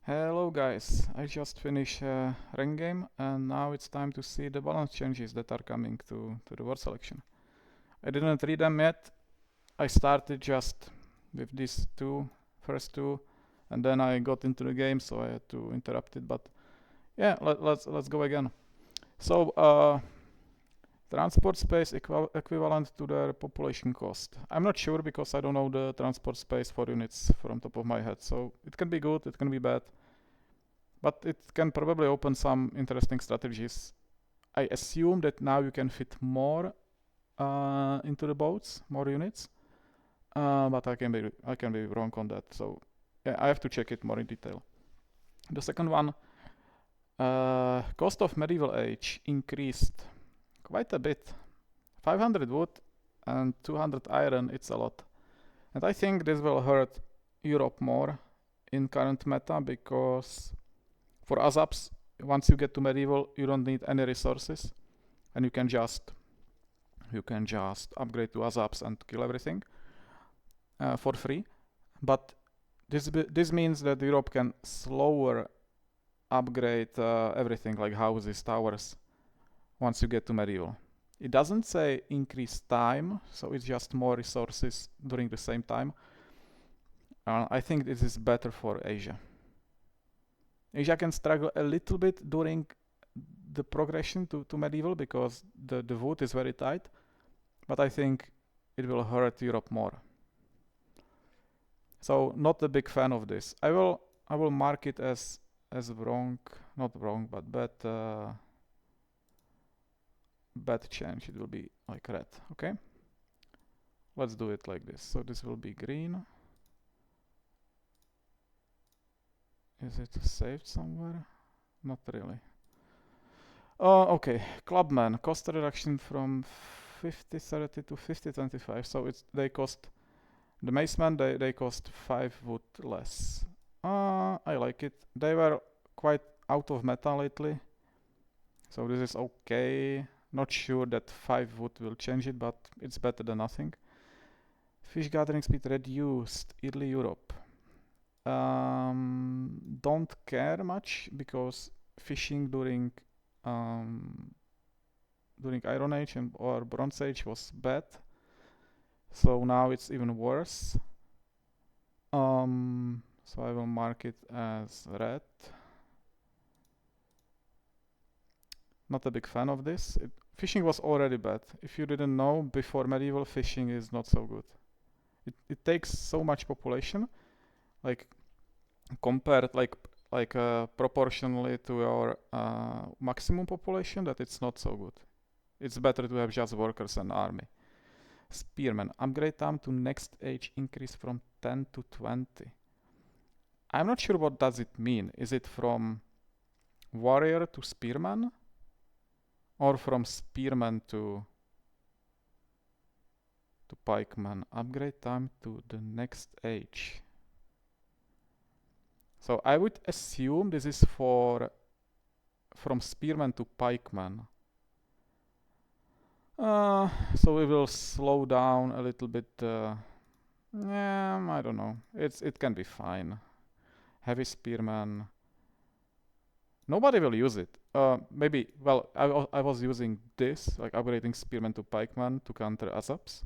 Hello guys, I just finished rank game and now it's time to see the balance changes that are coming to the word selection. I didn't read them yet. I started just with these first two, and then I got into the game, so I had to interrupt it. But yeah, let's go again. So transport space equivalent to their population cost. I'm not sure because I don't know the transport space for units from top of my head. So it can be good, it can be bad. But it can probably open some interesting strategies. I assume that now you can fit more into the boats, more units. But I can be wrong on that. So yeah, I have to check it more in detail. The second one, cost of medieval age increased quite a bit. 500 wood and 200 iron. It's a lot, and I think this will hurt Europe more in current meta because for ASAPs, once you get to medieval, you don't need any resources, and you can just upgrade to ASAPs and kill everything for free. But this means that Europe can slower upgrade everything like houses, towers, once you get to medieval. It doesn't say increase time, so it's just more resources during the same time. I think this is better for Asia. Asia can struggle a little bit during the progression to medieval because the wood is very tight, but I think it will hurt Europe more. So not a big fan of this. I will mark it as wrong, not wrong, but bad change. It will be like red. Okay. Let's do it like this. So this will be green. Is it saved somewhere? Not really. Okay. Clubman cost reduction from 50-30 to 50-25. So they cost the macemen. They cost 5 wood less. I like it. They were quite out of meta lately, so this is okay. Not sure that 5 wood will change it, but it's better than nothing. Fish gathering speed reduced, early Europe. Don't care much because fishing during Iron Age or Bronze Age was bad, so now it's even worse. So I will mark it as red. Not a big fan of this. Fishing was already bad. If you didn't know, before medieval, fishing is not so good. It takes so much population, like compared proportionally to your maximum population, that it's not so good. It's better to have just workers and army. Spearman upgrade time to next age increase from 10 to 20. I'm not sure what does it mean. Is it from warrior to spearman, or from spearman to pikeman? Upgrade time to the next age. So I would assume this is from spearman to pikeman. So we will slow down a little bit. Yeah, I don't know. It can be fine. Heavy spearman. Nobody will use it. Maybe. Well, I was using this, like upgrading spearman to pikeman to counter ASAPs.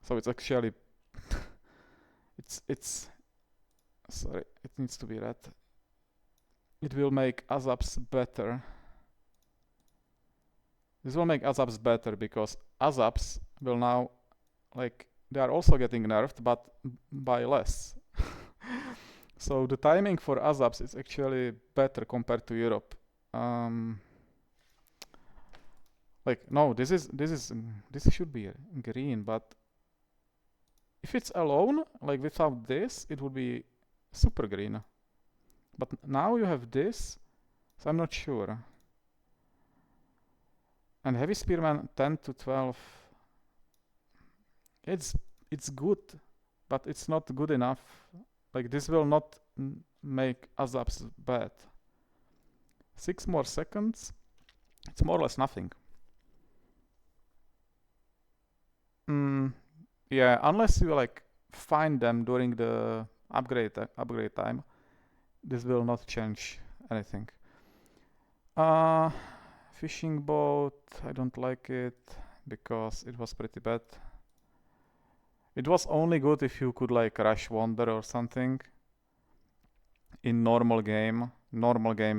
So it's actually it's sorry, it needs to be red. It will make ASAPs better. This will make ASAPs better because ASAPs will now, like, they are also getting nerfed, but by less. So the timing for ASAPs is actually better compared to Europe. Like, no, this should be green, but if it's alone, like without this, it would be super green. But now you have this, so I'm not sure. And heavy spearman 10 to 12. It's good, but it's not good enough. Like, this will not make ASAPs bad. 6 more seconds. It's more or less nothing. Yeah, unless you like find them during the upgrade time. This will not change anything. Fishing boat, I don't like it because it was pretty bad. It was only good if you could like rush wander or something. In normal game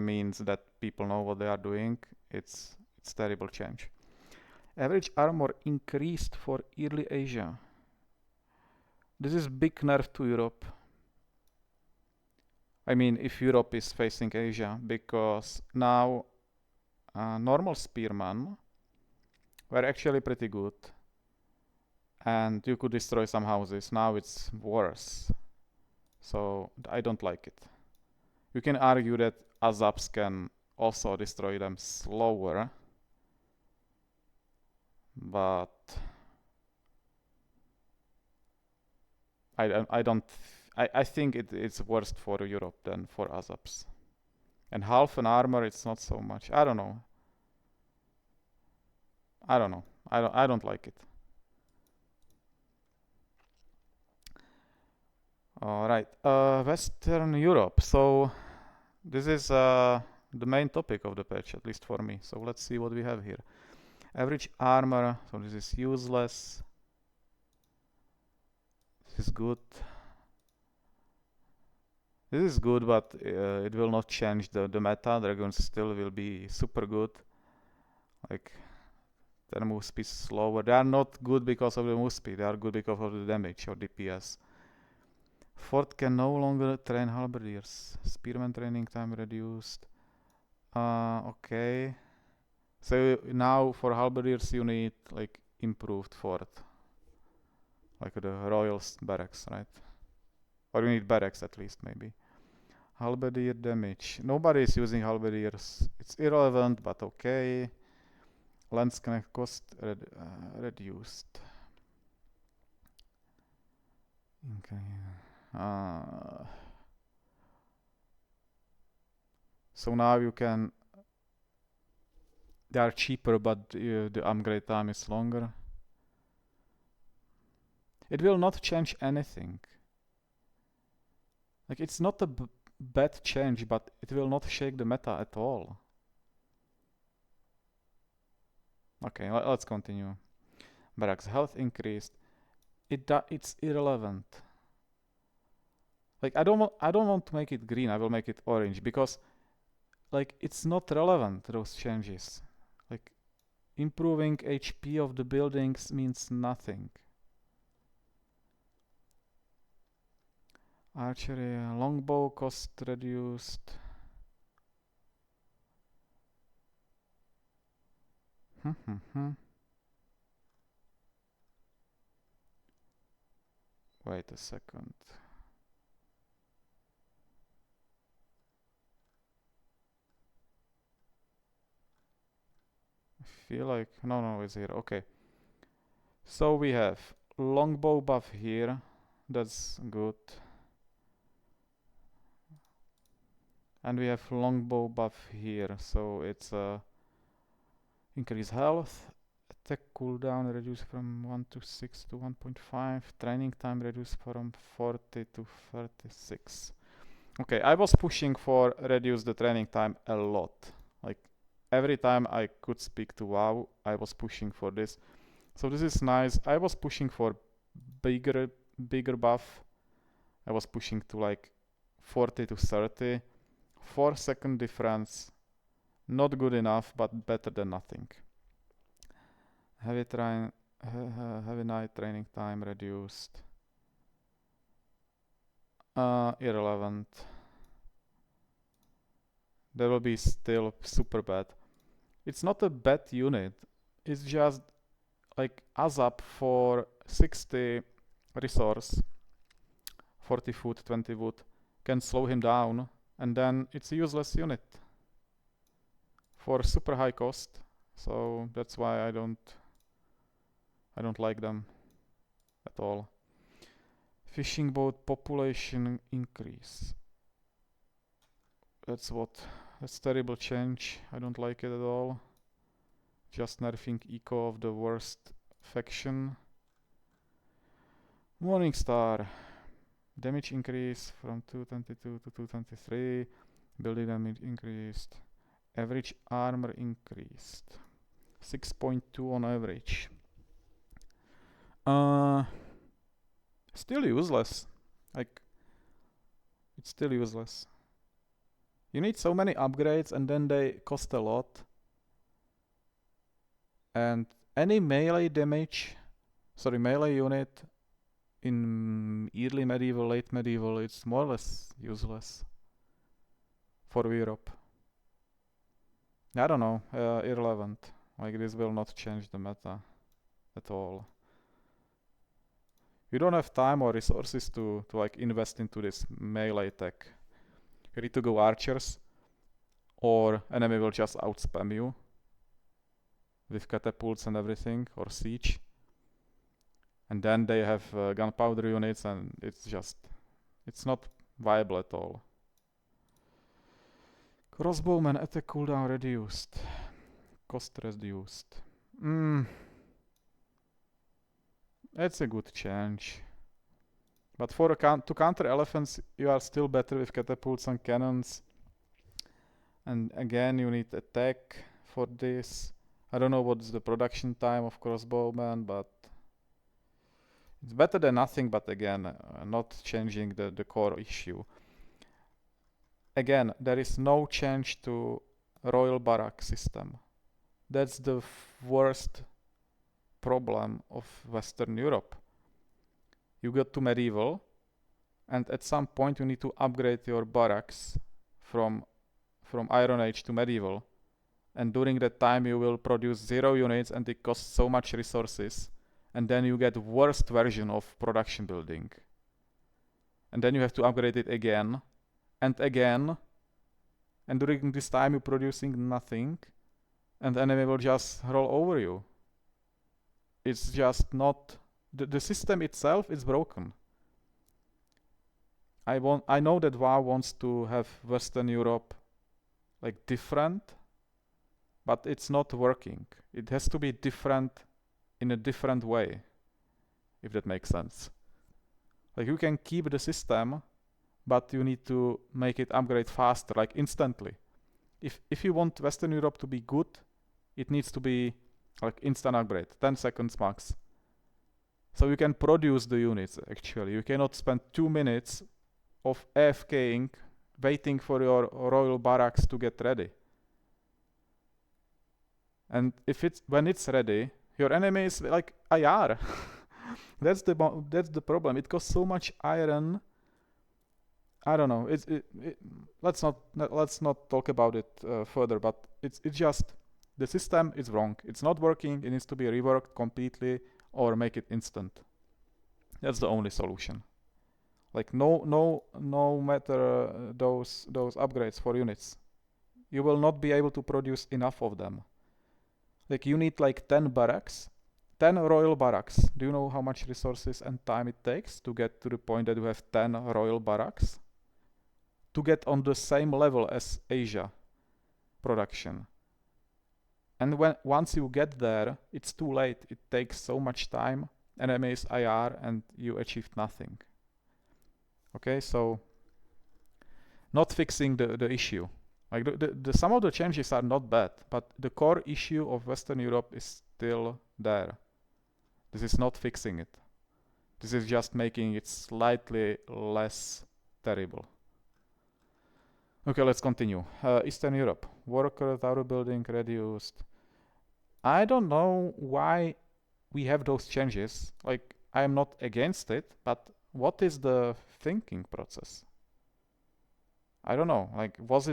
means that people know what they are doing. It's terrible change. Average armor increased for early Asia. This is big nerf to Europe. I mean, if Europe is facing Asia, because now normal spearmen were actually pretty good, and you could destroy some houses. Now it's worse, so I don't like it. You can argue that Azaps can also destroy them slower, but I think it's worse for Europe than for Azaps. And half an armor, it's not so much. I don't know. I don't like it. All right. Western Europe. So this is the main topic of the patch, at least for me. So let's see what we have here. Average armor. So this is useless. This is good. This is good, but it will not change the meta. Dragons still will be super good. Like, their move speed is slower. They are not good because of the move speed. They are good because of the damage or DPS. Fort can no longer train halberdiers. Spearman training time reduced. Okay. So now for halberdiers you need like improved fort. Like the royal barracks, right? Or you need barracks at least, maybe. Halberdier damage. Nobody is using halberdiers. It's irrelevant, but okay. Lance connect cost reduced. Okay. So now you can. They are cheaper, but the upgrade time is longer. It will not change anything. Like, it's not a bad change, but it will not shake the meta at all. Okay, let's continue. Barracks health increased. It's irrelevant. Like, I don't want to make it green. I will make it orange because, like, it's not relevant, those changes. Like, improving HP of the buildings means nothing. Archery, longbow cost reduced. Wait a second. I feel like no, it's here. Okay. So we have longbow buff here. That's good. And we have longbow buff here. So it's increase health. Attack cooldown reduced from 1 to 6 to 1.5. Training time reduced from 40 to 36. Okay, I was pushing for reduce the training time a lot. Like, every time I could speak to WoW, I was pushing for this. So this is nice. I was pushing for bigger buff. I was pushing to like 40 to 30. 4-second difference. Not good enough, but better than nothing. Heavy night training time reduced. Irrelevant. That will be still super bad. It's not a bad unit. It's just like Azap for 60 resource, 40 foot, 20 wood, can slow him down, and then it's a useless unit for super high cost. So that's why I don't like them at all. Fishing boat population increase. That's terrible change. I don't like it at all. Just nerfing eco of the worst faction. Morningstar. Damage increase from 222 to 223. Building damage increased. Average armor increased. 6.2 on average. Still useless. Like, it's still useless. You need so many upgrades and then they cost a lot. And any melee damage, melee unit in early medieval, late medieval, it's more or less useless for Europe. I don't know, irrelevant. Like, this will not change the meta at all. You don't have time or resources to like invest into this melee tech. You need to go archers, or enemy will just outspam you with catapults and everything, or siege. And then they have gunpowder units, and it's not viable at all. Crossbowman attack cooldown reduced. Cost reduced. It's a good change. But for to counter elephants, you are still better with catapults and cannons. And again, you need attack for this. I don't know what's the production time of crossbowman, but it's better than nothing, but again, not changing the core issue. Again, there is no change to royal barrack system. That's the worst problem of Western Europe. You get to medieval, and at some point you need to upgrade your barracks from Iron Age to medieval. And during that time you will produce 0 units and it costs so much resources. And then you get worst version of production building. And then you have to upgrade it again and again. And during this time you're producing nothing. And the enemy will just roll over you. It's just not... The system itself is broken. I know that WoW wants to have Western Europe like different, but it's not working. It has to be different in a different way, if that makes sense. Like, you can keep the system, but you need to make it upgrade faster, like instantly. If you want Western Europe to be good, it needs to be like instant upgrade, 10 seconds max. So you can produce the units actually. You cannot spend 2 minutes of AFKing waiting for your royal barracks to get ready. And when it's ready, your enemy is like IR. That's the problem. It costs so much iron. I don't know. Let's not talk about it further. But it's just the system is wrong. It's not working. It needs to be reworked completely or make it instant. That's the only solution. Like no matter those upgrades for units, you will not be able to produce enough of them. Like, you need like 10 barracks, 10 royal barracks. Do you know how much resources and time it takes to get to the point that you have 10 royal barracks? To get on the same level as Asia production. And once you get there, it's too late. It takes so much time, enemy is IR, and you achieved nothing. Okay, so not fixing the issue. Like, some of the changes are not bad, but the core issue of Western Europe is still there. This is not fixing it. This is just making it slightly less terrible. Okay, let's continue. Eastern Europe. Worker tower building reduced. I don't know why we have those changes. Like, I am not against it, but what is the thinking process? I don't know. Like, was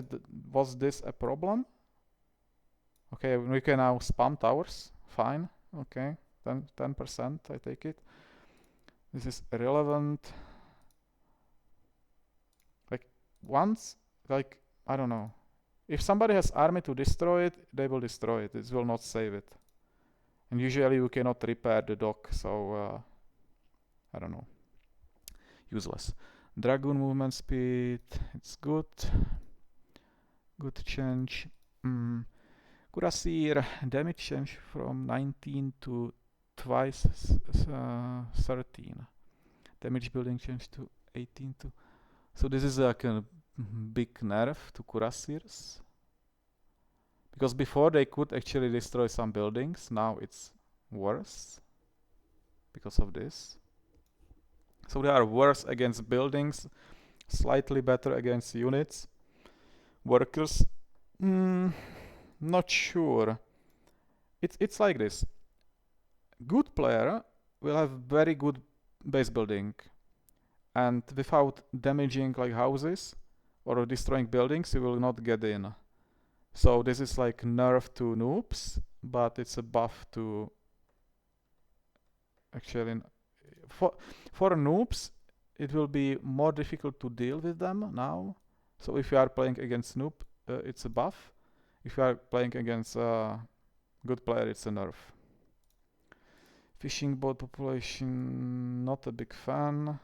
this a problem? Okay, we can now spam towers. Fine. Okay, 10%, I take it. This is irrelevant. Like, I don't know. If somebody has army to destroy it, they will destroy it. It will not save it. And usually you cannot repair the dock, so I don't know. Useless. Dragoon movement speed, it's good. Good change. Kurasir, damage change from 19 to twice 13. Damage building change to 18 to. So this is like a big nerf to Cuirassiers. Because before they could actually destroy some buildings, now it's worse because of this. So they are worse against buildings, slightly better against units. Workers, not sure. It's like this. Good player will have very good base building, and without damaging like houses or destroying buildings, you will not get in. So this is like nerf to noobs, but it's a buff to actually for noobs. It will be more difficult to deal with them now. So if you are playing against noob, it's a buff. If you are playing against good player, it's a nerf. Fishing boat population, not a big fan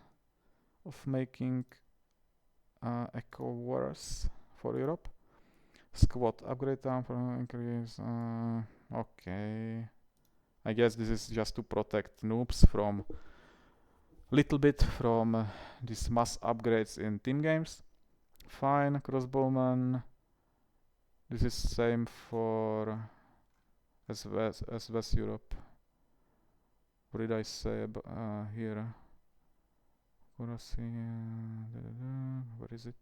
of making eco worse for Europe. Squad upgrade time for increase. Okay. I guess this is just to protect noobs from little bit from these mass upgrades in team games. Fine, crossbowman. This is same for as West Europe. What did I say here? Where is it?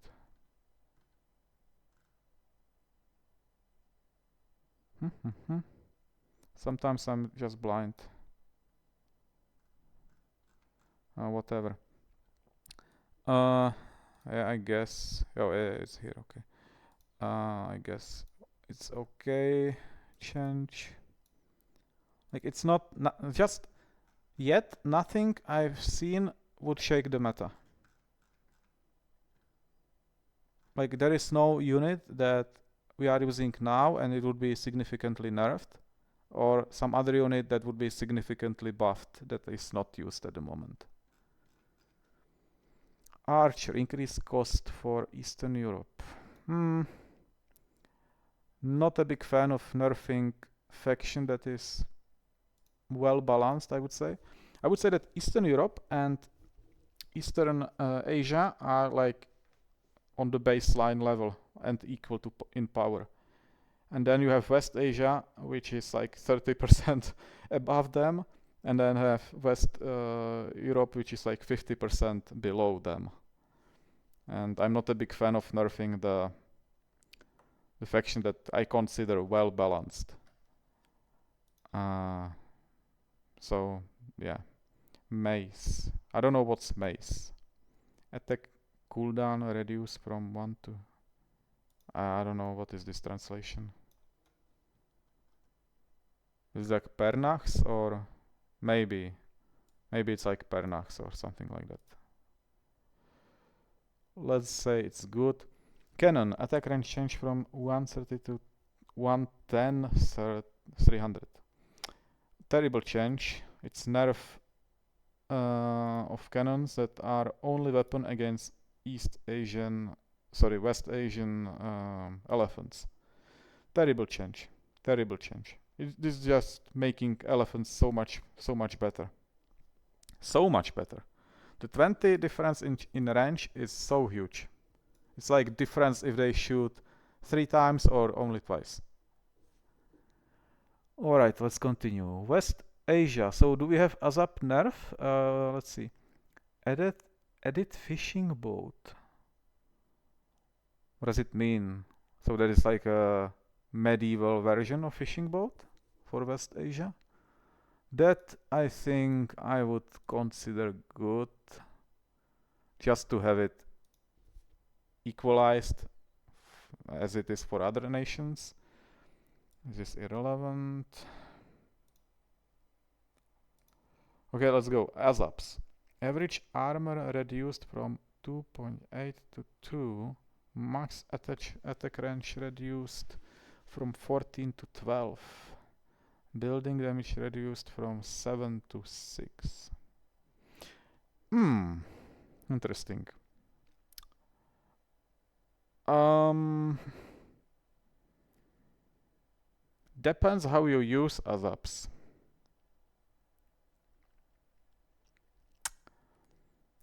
Sometimes I'm just blind. Whatever. Yeah, I guess. Oh, it's here. Okay. I guess it's okay. Change. Like it's not just yet. Nothing I've seen would shake the meta. Like there is no unit that we are using now and it would be significantly nerfed, or some other unit that would be significantly buffed that is not used at the moment. Archer, increased cost for Eastern Europe. Not a big fan of nerfing faction that is well balanced, I would say. I would say that Eastern Europe and Eastern Asia are like on the baseline level and equal to in power. And then you have West Asia, which is like 30% above them, and then have West Europe, which is like 50% below them. And I'm not a big fan of nerfing the faction that I consider well balanced. So yeah, mace. I don't know what's mace. Attack cooldown reduce from 1 to. I don't know what is this translation. Is it like Pernax or maybe it's like Pernax or something like that. Let's say it's good. Cannon attack range change from 130 to 110 300. Terrible change. It's nerf of cannons that are only weapon against West Asian elephants. Terrible change. Terrible change. This is just making elephants so much better. So much better. The 20 difference in range is so huge. It's like difference if they shoot 3 times or only twice. Alright, let's continue. West Asia. So do we have ASAP nerf? Let's see. Edit fishing boat. What does it mean? So that is like a medieval version of fishing boat for West Asia. That I think I would consider good, just to have it equalized as it is for other nations. This is irrelevant. Okay, let's go. ASAPs. Average armor reduced from 2.8 to 2. Max attack range reduced from 14 to 12. Building damage reduced from 7 to 6. Interesting. Depends how you use ASAPs.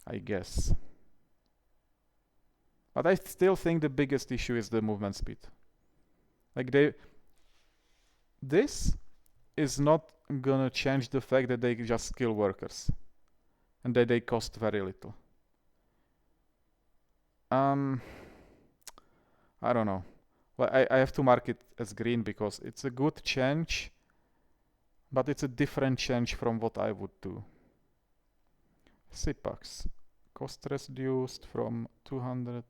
I guess. But I still think the biggest issue is the movement speed. Like this is not gonna change the fact that they just skill workers and that they cost very little. I don't know. Well, I have to mark it as green because it's a good change, but it's a different change from what I would do. CPAX. Cost reduced from 200.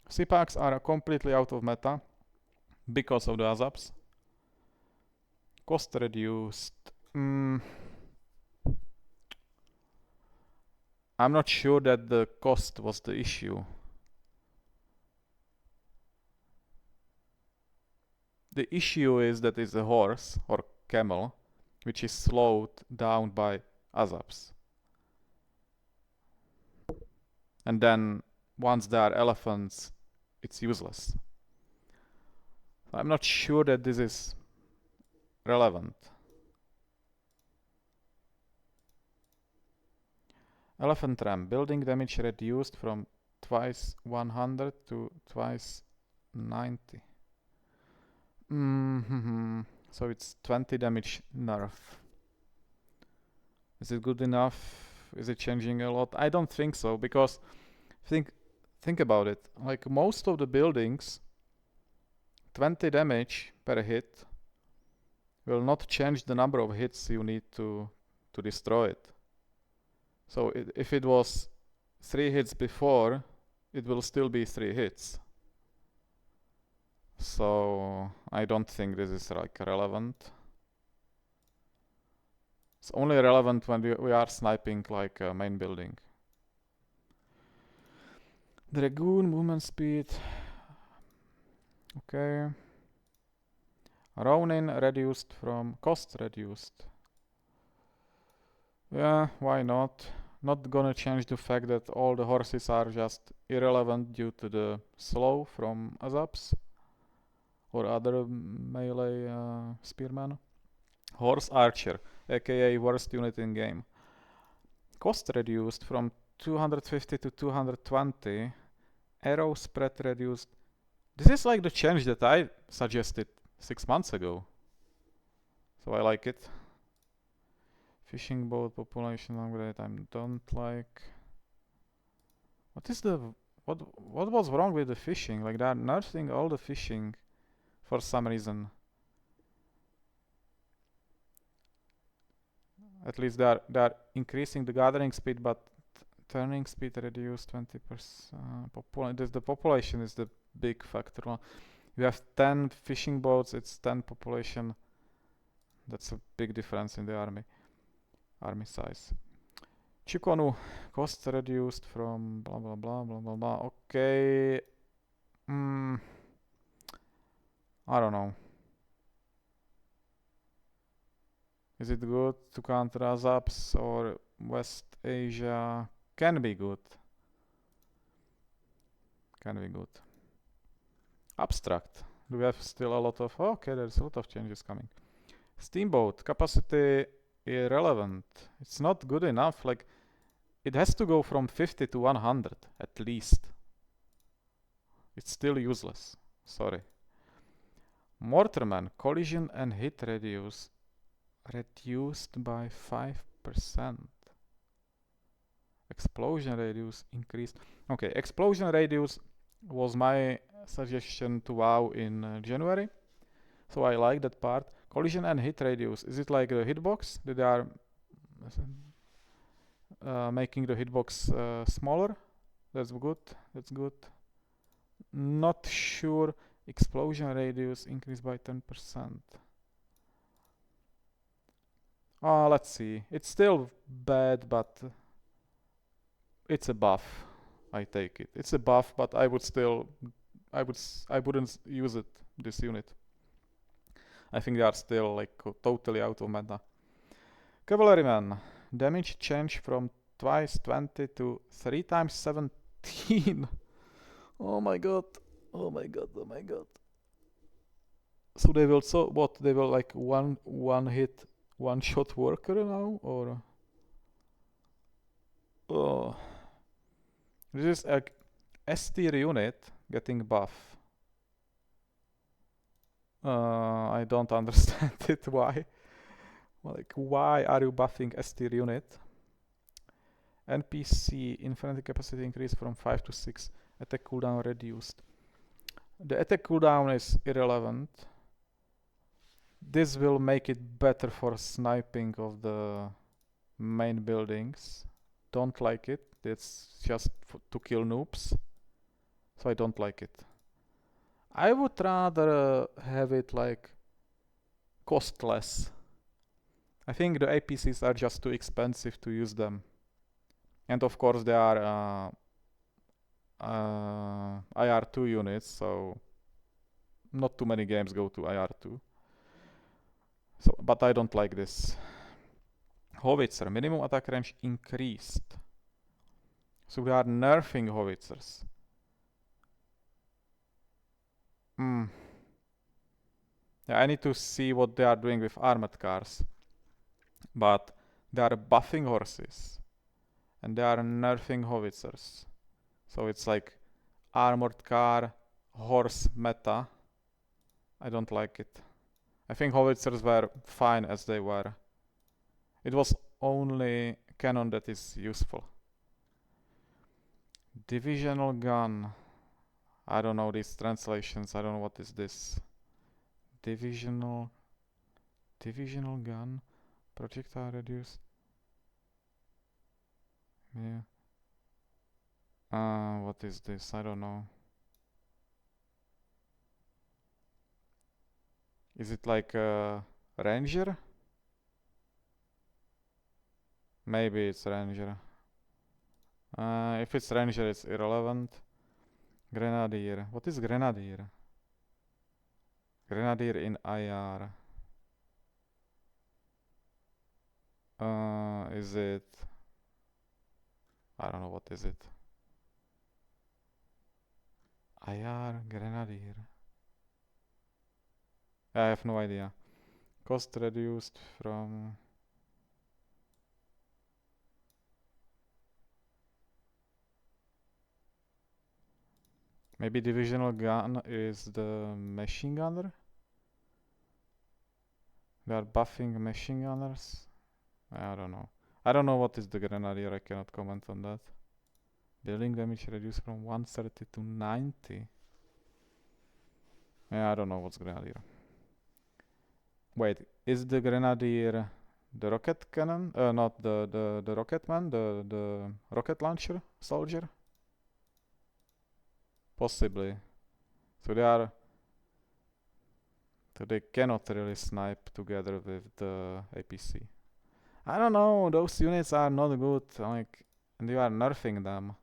CPAX are completely out of meta because of the ASAPs. Cost reduced. I'm not sure that the cost was the issue. The issue is that it's a horse or camel which is slowed down by ASAPs. And then once there are elephants, it's useless. I'm not sure that this is relevant. Elephant ram, building damage reduced from twice 100 to twice 90. So it's 20 damage nerf. Is it good enough? Is it changing a lot? I don't think so, because think about it. Like most of the buildings, 20 damage per hit will not change the number of hits you need to destroy it. So if it was 3 hits before, it will still be 3 hits. So I don't think this is like relevant. It's only relevant when we are sniping like a main building. Dragoon movement speed. Okay. Ronin reduced from cost reduced. Yeah, why not? Not gonna change the fact that all the horses are just irrelevant due to the slow from ASAPs or other melee spearmen. Horse archer, aka worst unit in game. Cost reduced from 250 to 220. Arrow spread reduced. This is like the change that I suggested 6 months ago. So I like it. Fishing boat population upgrade I don't like. What was wrong with the fishing? Like they're nerfing all the fishing for some reason. At least they're increasing the gathering speed, but turning speed reduced 20%. The population is the big factor. You have 10 fishing boats, it's 10 population. That's a big difference in the army size. Chukonu, cost reduced from blah blah blah blah blah blah. Okay. I don't know. Is it good to counter ASAPs or West Asia? Can be good. Can be good. Abstract. Do we have still a lot of... Okay, there's a lot of changes coming. Steamboat. Capacity irrelevant. It's not good enough. Like, it has to go from 50 to 100 at least. It's still useless. Sorry. Mortarman. Collision and hit reduced by 5%. Explosion radius increased. Okay, explosion radius was my suggestion to WoW in January. So I like that part. Collision and hit radius. Is it like the hitbox? That they are making the hitbox smaller? That's good. That's good. Not sure. Explosion radius increased by 10%. Let's see. It's still bad, but it's a buff. I take it. It's a buff, but I wouldn't use it, this unit. I think they are still like totally out of meta. Cavalryman. Damage change from twice 20 to 3 times 17. Oh my god. Oh my god. Oh my god. So they will they will like one hit, one shot worker now, or this is S tier unit getting buff. I don't understand it. Why? Like, why are you buffing S tier unit? NPC infinity capacity increase from 5 to 6. Attack cooldown reduced. The attack cooldown is irrelevant. This will make it better for sniping of the main buildings. Don't like it. It's just to kill noobs. So I don't like it. I would rather have it like cost less. I think the APCs are just too expensive to use them. And of course they are IR2 units, so not too many games go to IR2. So, but I don't like this. Howitzer, minimum attack range increased. So they are nerfing howitzers. Yeah, I need to see what they are doing with armored cars. But they are buffing horses. And they are nerfing howitzers. So it's like armored car, horse meta. I don't like it. I think howitzers were fine as they were. It was only cannon that is useful. Divisional gun. I don't know these translations. I don't know what is this. Divisional gun. Projectile reduced. Yeah. What is this? I don't know. Is it like a ranger? Maybe it's ranger. If it's ranger, it's irrelevant. Grenadier. What is grenadier? Grenadier in IR. Is it? I don't know what is it. IR grenadier. I have no idea. Cost reduced from. Maybe divisional gun is the machine gunner? They are buffing machine gunners? I don't know. I don't know what is the grenadier, I cannot comment on that. Building damage reduced from 130 to 90. Yeah, I don't know what's grenadier. Wait, is the grenadier the rocket cannon? Not the rocket man, the rocket launcher soldier? Possibly. So they are. So they cannot really snipe together with the APC. I don't know, those units are not good, like, and you are nerfing them.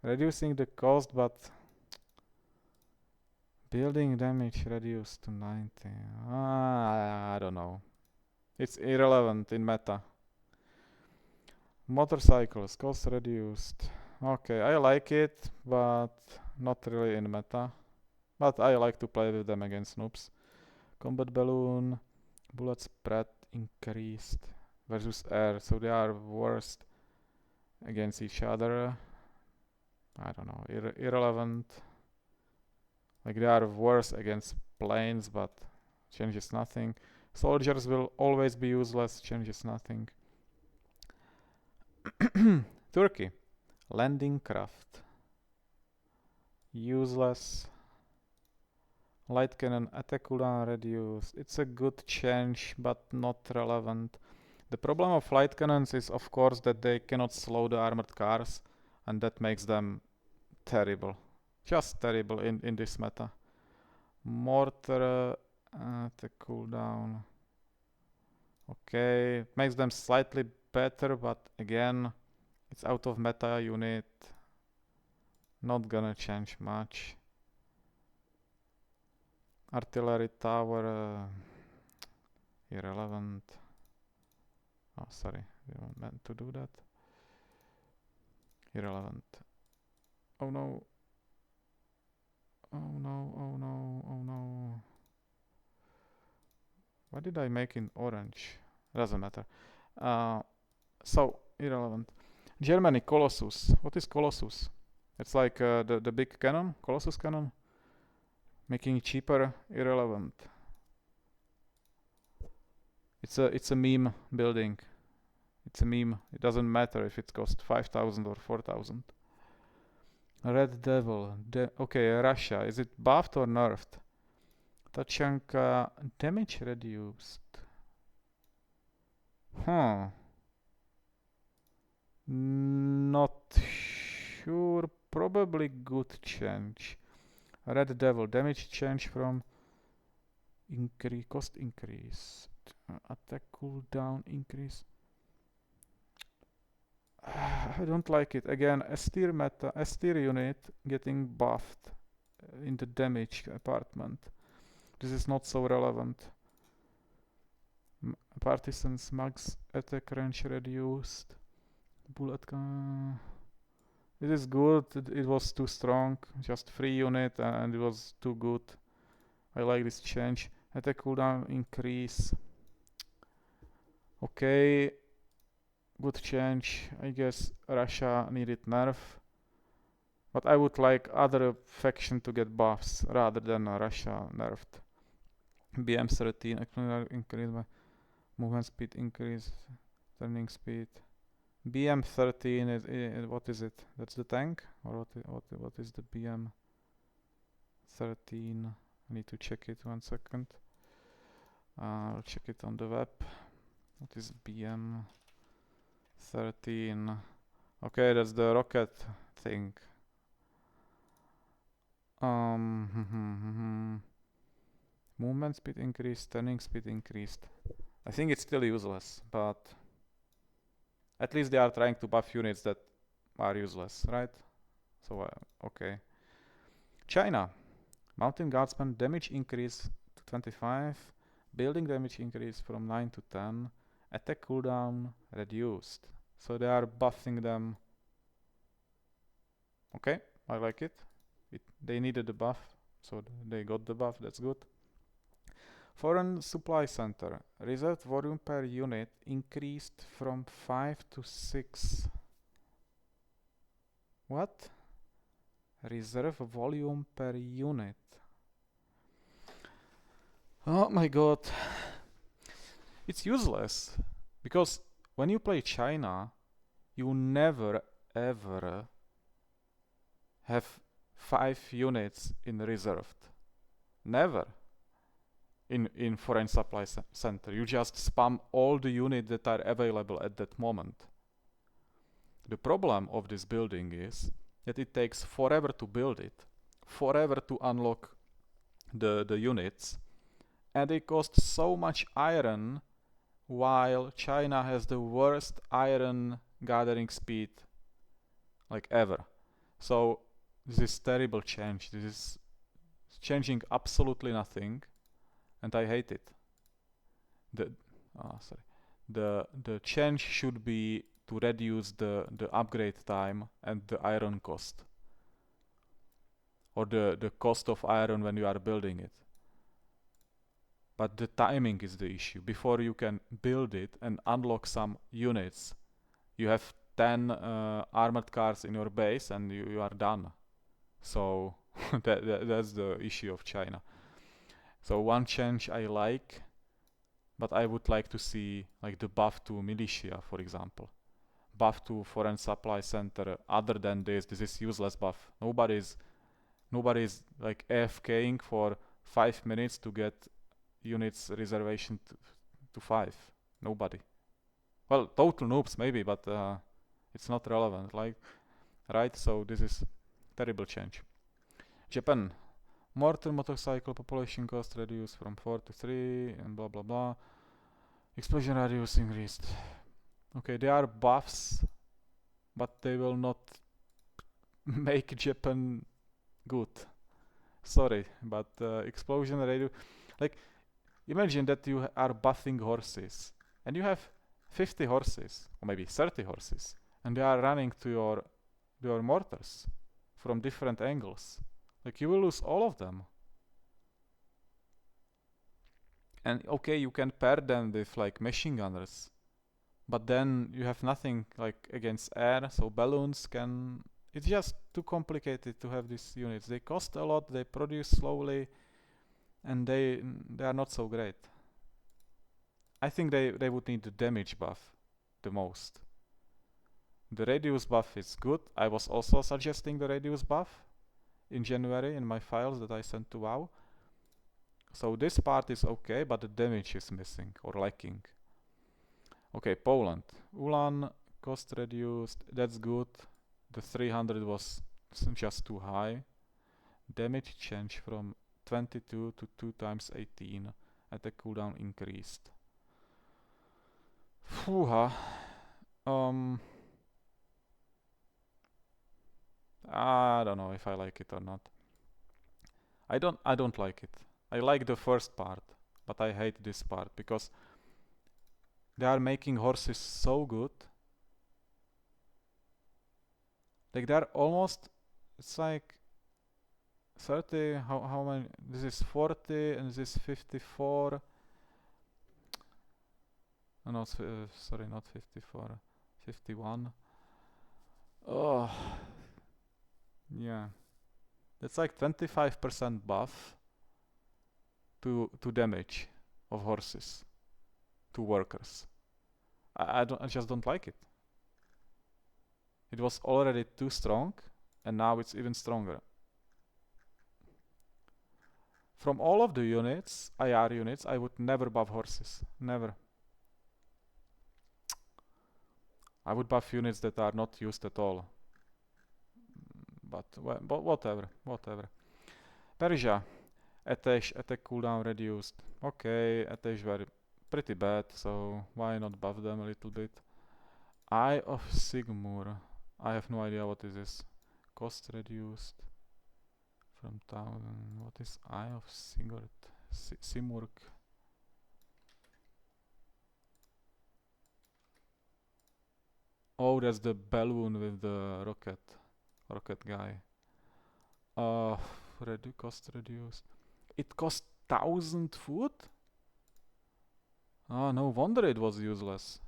Reducing the cost, but building damage reduced to 90. I don't know. It's irrelevant in meta. Motorcycles, cost reduced. Okay, I like it, but not really in meta. But I like to play with them against noobs. Combat balloon, bullet spread increased versus air, so they are worst against each other. I don't know, irrelevant. Like they are worse against planes, but changes nothing. Soldiers will always be useless, changes nothing. Turkey, landing craft, useless. Light cannon attack cooldown reduced. It's a good change, but not relevant. The problem of light cannons is, of course, that they cannot slow the armored cars, and that makes them terrible. Just terrible in this meta. Mortar attack cooldown. Okay, it makes them slightly better, but again, it's out of meta unit. Not gonna change much. Artillery tower, irrelevant. Oh, sorry, we weren't meant to do that. Irrelevant. Oh no. Oh no, oh no, oh no. Why did I make it orange? Doesn't matter. So, irrelevant. Germany, Colossus. What is Colossus? It's like the big cannon, Colossus cannon, making cheaper irrelevant. It's a meme building. It's a meme. It doesn't matter if it costs 5,000 or 4,000. Red Devil. Okay, Russia. Is it buffed or nerfed? Tachanka damage reduced. Huh. Not sure. Probably good change. Red Devil damage change from cost increase. Attack cooldown increase. I don't like it. Again, S tier unit getting buffed in the damage apartment. This is not so relevant. Partisans max attack range reduced. Bullet gun. It is good. It was too strong. Just 3 unit and it was too good. I like this change. Attack cooldown increase. Okay. Good change. I guess Russia needed nerf. But I would like other faction to get buffs rather than Russia nerfed. BM13 increase by movement speed increase, turning speed. BM13 is what is it? That's the tank, or what is the BM13? I need to check it 1 second. I'll check it on the web. What is BM13? Okay, that's the rocket thing. Movement speed increased, turning speed increased. I think it's still useless, but at least they are trying to buff units that are useless, right? So, okay. China. Mountain Guardsman damage increase to 25. Building damage increase from 9 to 10. Attack cooldown reduced. So they are buffing them. Okay, I like it. They needed the buff, so they got the buff, that's good. Foreign Supply Center. Reserved volume per unit increased from 5 to 6. What? Reserve volume per unit. Oh my god. It's useless. Because when you play China, you never ever have 5 units in reserved. Never. In Foreign Supply Center. You just spam all the units that are available at that moment. The problem of this building is that it takes forever to build it, forever to unlock the units, and it costs so much iron, while China has the worst iron gathering speed like ever. So this is terrible change. This is changing absolutely nothing, and I hate it. The change should be to reduce the upgrade time and the iron cost, or the cost of iron when you are building it. But the timing is the issue. Before you can build it and unlock some units, you have 10 armored cars in your base and you are done. So that's the issue of China. So one change I like, but I would like to see like the buff to militia, for example. Buff to Foreign Supply Center. Other than this is useless buff. Nobody's like AFKing for 5 minutes to get units reservation to 5. Nobody. Well, total noobs maybe, but it's not relevant. Like, right? So this is terrible change. Japan. Mortar motorcycle population cost reduced from 4 to 3 and blah blah blah. Explosion radius increased. Okay, they are buffs, but they will not make Japan good. Sorry, but explosion radius... Like, imagine that you are buffing horses, and you have 50 horses, or maybe 30 horses, and they are running to your mortars from different angles. Like, you will lose all of them. And okay, you can pair them with like machine gunners, but then you have nothing like against air, so balloons can... It's just too complicated to have these units. They cost a lot, they produce slowly, and they are not so great. I think they would need the damage buff the most. The radius buff is good. I was also suggesting the radius buff in January in my files that I sent to WoW. So this part is okay, but the damage is missing or lacking. Okay, Poland. Ulan, cost reduced, that's good. The 300 was just too high. Damage change from 22 to 2 times 18. Attack cooldown increased. Fuha. I don't know if I like it or not. I don't like it. I like the first part, but I hate this part because they are making horses so good. Like they're almost, it's like 30, how many, this is 40 and this is 54. Oh, no, sorry, not 54, 51. Oh, yeah. That's like 25% buff to damage of horses to workers. I just don't like it. It was already too strong, and now it's even stronger. From all of the units, IR units, I would never buff horses. Never. I would buff units that are not used at all. But whatever. Persia. Attack cooldown reduced. Okay, attack were pretty bad, so why not buff them a little bit? Eye of Sigmur. I have no idea what is this. Cost reduced from 1000. What is Eye of Sigurd? Simurg. Oh, that's the balloon with the rocket guy. Cost reduced. It cost 1000 food? Oh, no wonder it was useless.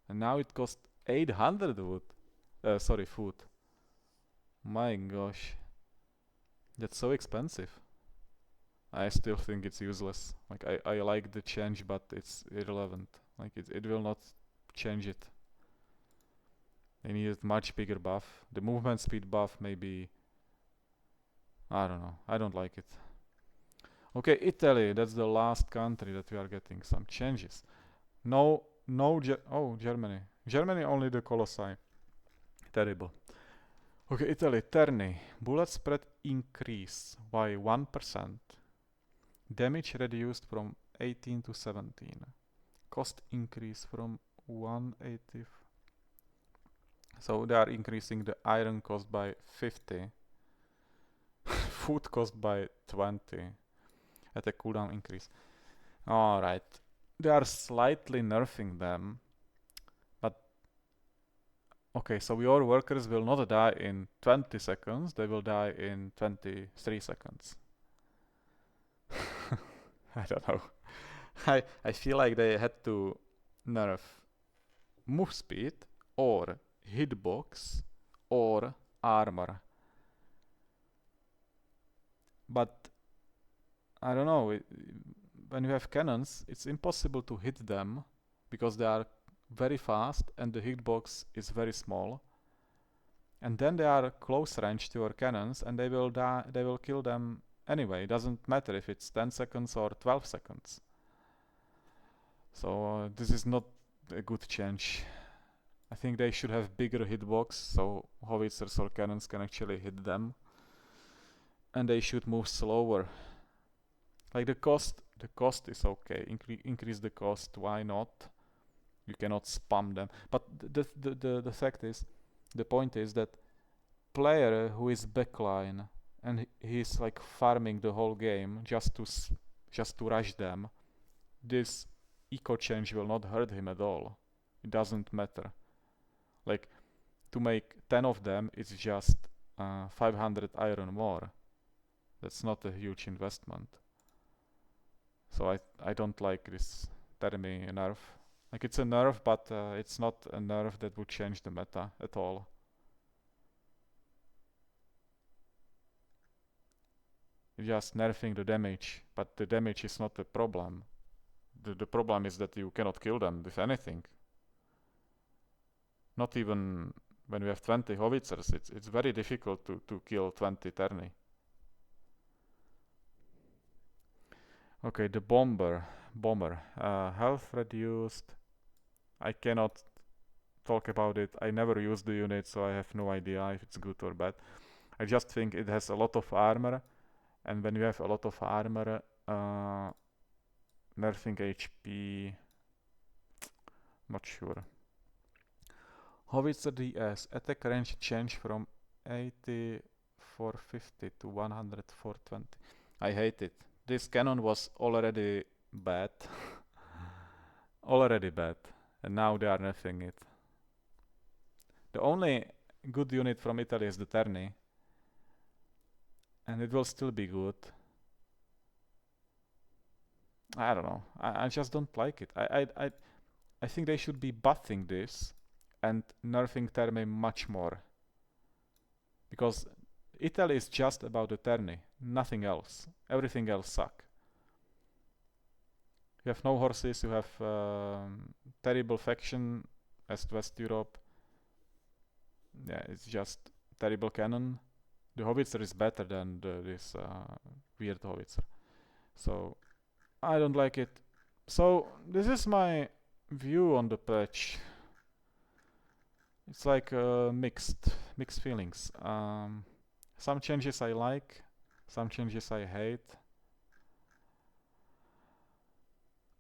And now it cost 800 wood. Sorry, food. My gosh. That's so expensive. I still think it's useless. Like, I like the change, but it's irrelevant. Like, it will not change it. They needed much bigger buff. The movement speed buff maybe... I don't know. I don't like it. Okay, Italy. That's the last country that we are getting some changes. Oh, Germany. Germany only the Colossi. Terrible. Okay, Italy. Terni. Bullet spread increase by 1%. Damage reduced from 18 to 17. Cost increase from 180. So they are increasing the iron cost by 50. Food cost by 20. At a cooldown increase. Alright. They are slightly nerfing them. But okay, so your workers will not die in 20 seconds, they will die in 23 seconds. I don't know. I feel like they had to nerf move speed or hitbox or armor. But I don't know, when you have cannons, it's impossible to hit them because they are very fast and the hitbox is very small. And then they are close range to your cannons and they will kill them anyway. It doesn't matter if it's 10 seconds or 12 seconds. So this is not a good change. I think they should have bigger hitbox so howitzers or cannons can actually hit them. And they should move slower. Like the cost is okay. Increase the cost, why not? You cannot spam them. But the fact is, the point is that player who is backline and he's like farming the whole game just to rush them, this eco change will not hurt him at all. It doesn't matter. Like to make 10 of them, it's just 500 iron more. That's not a huge investment. So I don't like this Termi nerf. Like it's a nerf, but it's not a nerf that would change the meta at all. just nerfing the damage, but the damage is not the problem. The problem is that you cannot kill them with anything. Not even when we have 20 howitzers, it's very difficult to kill 20 Terni. Okay, the bomber. Health reduced. I cannot talk about it. I never used the unit, so I have no idea if it's good or bad. I just think it has a lot of armor, and when you have a lot of armor, nerfing HP, not sure. Howitzer DS attack range change from 80 450 to 100 420. I hate it. This cannon was already bad. Already bad. And now they are nerfing it. The only good unit from Italy is the Terni. And it will still be good. I don't know. I just don't like it. I think they should be buffing this and nerfing Terni much more. Because Italy is just about the Terni, nothing else. Everything else suck. You have no horses, you have terrible faction as West Europe. Yeah, it's just terrible cannon. The howitzer is better than this weird howitzer. So I don't like it. So this is my view on the patch. It's like mixed feelings. Some changes I like, some changes I hate.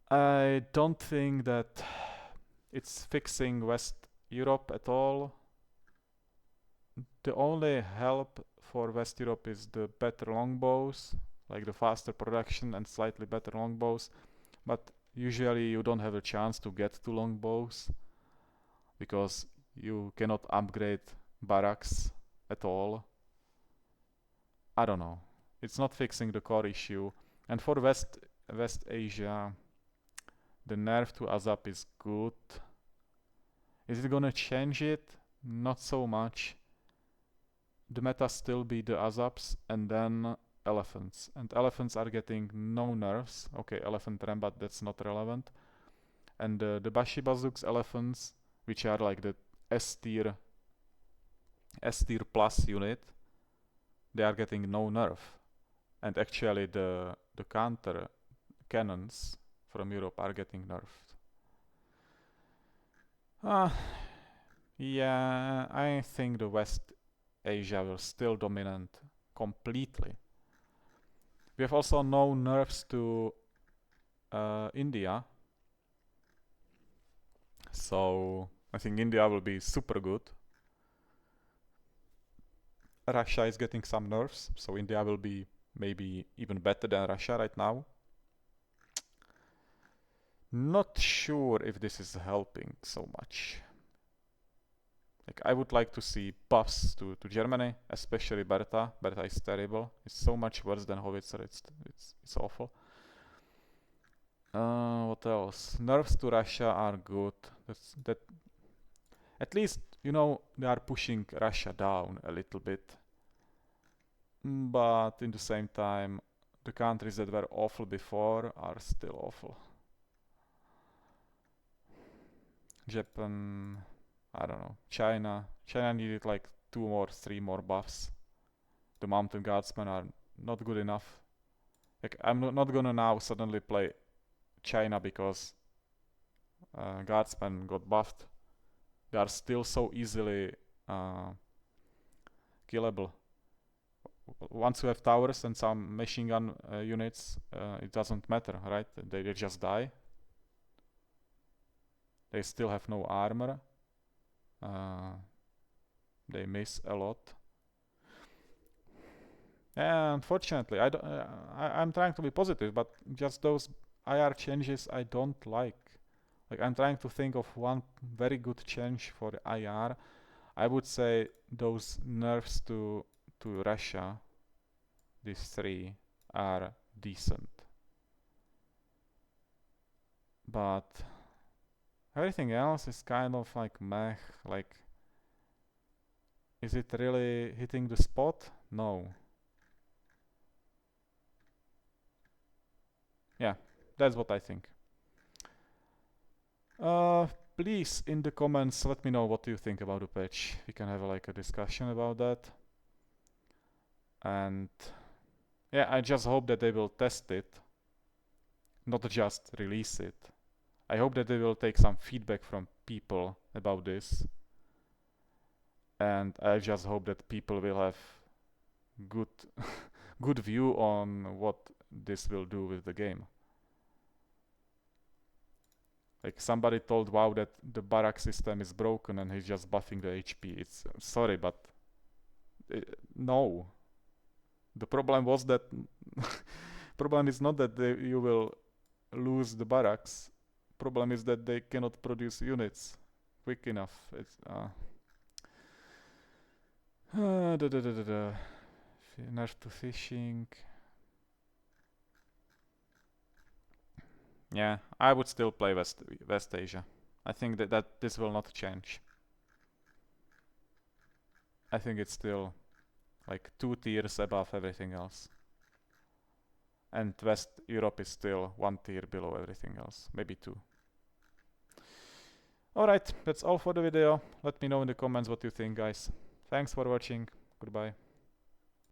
I don't think that it's fixing West Europe at all. The only help for West Europe is the better longbows, like the faster production and slightly better longbows. But usually you don't have a chance to get to longbows because you cannot upgrade barracks at all. I don't know. It's not fixing the core issue. And for West Asia, the nerf to ASAP is good. Is it gonna change it? Not so much. The meta still be the ASAPs and then elephants. And elephants are getting no nerfs. Okay, elephant ram, but that's not relevant. And the Bashi Bazooks elephants, which are like the S tier plus unit, they are getting no nerf. And actually the counter cannons from Europe are getting nerfed. Yeah, I think the West Asia will still dominate completely. We have also no nerfs to India. So I think India will be super good. Russia is getting some nerfs, so India will be maybe even better than Russia right now. Not sure if this is helping so much. Like, I would like to see buffs to Germany, especially Bertha. Bertha is terrible. It's so much worse than Howitzer. It's awful. What else? Nerfs to Russia are good. That at least, you know, they are pushing Russia down a little bit. But in the same time, the countries that were awful before are still awful. Japan, I don't know. China needed like 2 or 3 more buffs. The Mountain Guardsmen are not good enough. Like, I'm not gonna now suddenly play China because Guardsmen got buffed. They are still so easily killable. Once you have towers and some machine gun units, it doesn't matter, right? They just die. They still have no armor. They miss a lot. And unfortunately, I'm trying to be positive, but just those IR changes I don't like. Like, I'm trying to think of one very good change for IR. I would say those nerfs to Russia, these 3, are decent. But everything else is kind of like meh. Like, is it really hitting the spot? No. yeah, that's what I think. Please in the comments let me know what you think about the patch. We can have like a discussion about that. And yeah, I just hope that they will test it, not just release it. I hope that they will take some feedback from people about this. And I just hope that people will have good good view on what this will do with the game. Like somebody told WoW that the barrack system is broken and he's just buffing the HP. It's sorry, but no. The problem was that problem is not that you will lose the barracks. Problem is that they cannot produce units quick enough. It's nerf to fishing. Yeah, I would still play West Asia. I think that this will not change. I think it's still like 2 tiers above everything else. And West Europe is still 1 tier below everything else, maybe 2. Alright, that's all for the video. Let me know in the comments what you think, guys. Thanks for watching. Goodbye.